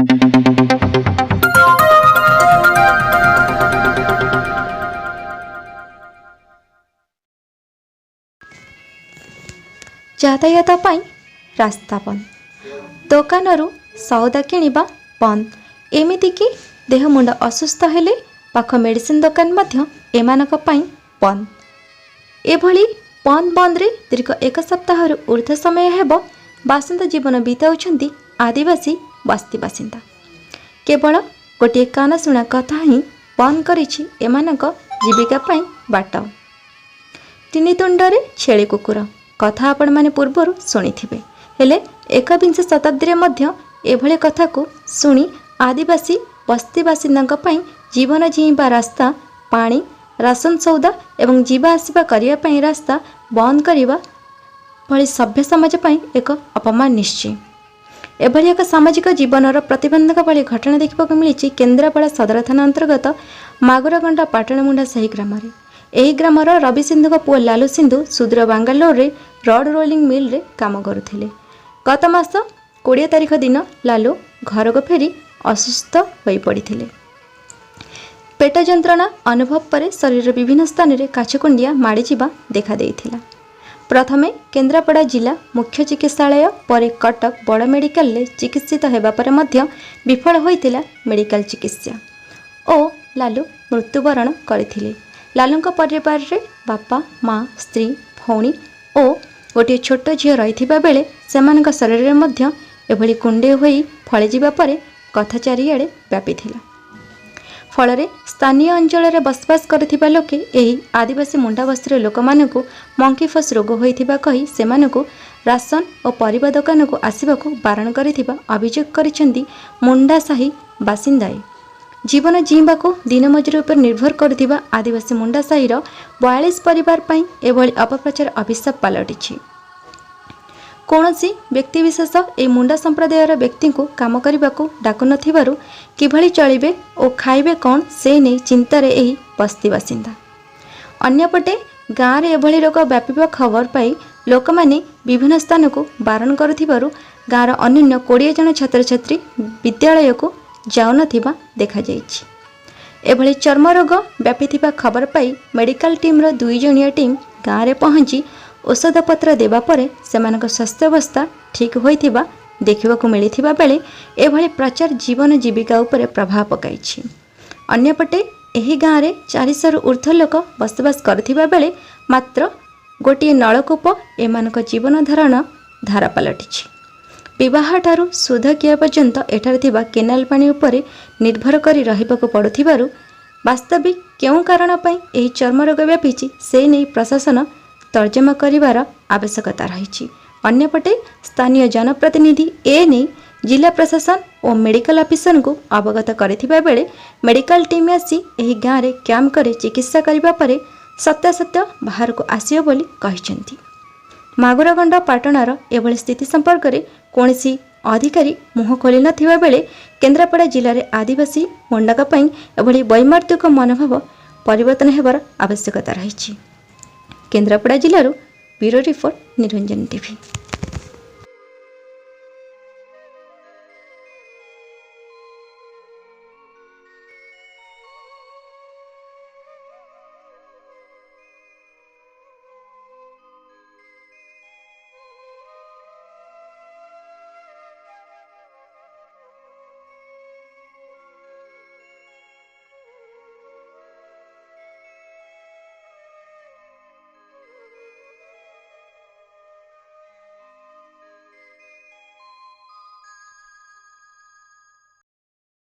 यातायात पाई रास्ता बंद, दोकानरू सौदा किणिबा बंद, एमितिकी देह मुंड असुस्थ हेले पाख मेडिसिन दोकान मध्य एमानक पाई बंद। एभली बंद बंद रे दीर्घ एक सप्ताह ऊर्ध्व समय हेब बासिंदा जीवन बिताउछंती आदिवासी बस्ती बासिंदा। केवल गोटे कानशुणा कथा ही बंद करिछि एमानक जीविका पाई बाट। तीन तुंडरे छेली कुकुर कथा आपण माने पूर्वर शुणिथिबे, हेले एकविंश शताब्दी रे मध्य एभले कथा को शुणी आदिवासी बस्ती बासिंदा पाई जीवन जीवा रास्ता, पानी, राशन सौदा एवं जीवा आसिबा करिया पाई रास्ता बंद करिबा भली सभ्य समाज पाई एक अपमान निश्चय। एभली एक सामाजिक जीवनर प्रतिबंधक भली घटना देखा मिली केन्द्रापड़ा सदर थाना अंतर्गत मागुरगंडा पाटणमुंडा सही ग्राम। यही ग्रामर रवि सिंधु पुओ लालू सिंधु सुदूर बांगालोर रे रड रोलिंग मिल रे काम करुथिले। गत मास 20 तारिख दिन लालू घर को फेरी असुस्थ हो पड़िथिले। पेट जंत्रणा अनुभव पर शरीर विभिन्न स्थान में काछकुंडिया माड़ीजा देखा देइथिला। प्रथमे केन्द्रापड़ा जिला मुख्य चिकित्सालय पर कटक बड़ मेडिकल रे चिकित्सित हेबा पर मध्य विफल होइतिला मेडिकल चिकित्सा ओ लालू मृत्युवरण करथिले। लालूंक परिवार रे बापा, माँ, स्त्री, भौणी ओ गोटे छोट झील रही बेले सेमानक शरीर में मध्य एभली कुंडे होई फली जिबा परे कथा चारिआडे व्यापीथिला। फल स्थानीय अंचल में बसवास करथिबा लोके एही आदिवासी मुंडा बस्तीर लोक मानकु मंकीफस रोग होइथिबा कही सेमानकु राशन और परिबा दुकान को आसिबाकु बारण करिथिबा अभियोग करिसेंती मुंडा साही बासिंदाए। जीवन जीवाकू दिन मजूरी उपर निर्भर करथिबा आदिवासी मुंडा साहीर 42 परिवार पाई एभली अपप्रचार अभिशाप पलटिछि। कौनसी व्यक्तिविशेष ए मुंडा संप्रदायर व्यक्ति को काम करने डाकु नथिबारु किभली चलिबे और खाइबे कौन से नहीं चिंतार एही बस्ती बासिंदा। अन्यपटे गाँव में एभली रोग व्यापीबा खबर पाई लोक माने विभिन्न स्थान को बारण करुथिबारु गाँवर अन्य 20 जन छात्र छात्री विद्यालय को जाउनथिबा देखा जाइछि। एभली चर्म रोग व्यापीथिबा खबर पाई मेडिकल टीम रो 2 जणिया टीम गाँव में पहुंची औषध पत्र देबा परे सेमानक स्वास्थ्य अवस्था ठीक होइथिबा देखिबाकू मिलिथिबा बेले एभली प्रचार जीवन जीविका उपरे प्रभाव पकाइछि। अन्यपटे एही गाँव में 400 ऊर्ध्व लोक बसवास करथिबा बेले मात्र गोटे नलकूप एमानक जीवन धारण धारा पलटिछि। विवाह ठारू सुध किया पर्यंत एठारे थिबा केनाल पानी उपरे निर्भर करी रहिबाकू पड़ुथिबारु वास्तविक केउं कारण पई एही चर्म रोग व्यापीछि से नै प्रशासन तर्जमा करिवार आवश्यकता रही। अन्यपटे स्थानीय जनप्रतिनिधि ए नहीं जिला प्रशासन और मेडिकल ऑफिसर को अवगत करथिबा बेले मेडिकल टीम आसी एही गाँव में कैंप करे चिकित्सा करिबा परे सत्यासत्य बाहर को आसियो बोली कहिसेंती। मागुरगंडा पाटणार एभली स्थिति संपर्क में कौनसी अधिकारी मुह खोली नथिबा बेले केन्द्रापड़ा जिले में आदिवासी मुंडाक पई एभली वैमर्तिक मनोभाव परिवर्तन हेबार आवश्यकता रही। केन्द्रापड़ा जिलूर ब्यूरो रिपोर्ट निरंजन टीवी।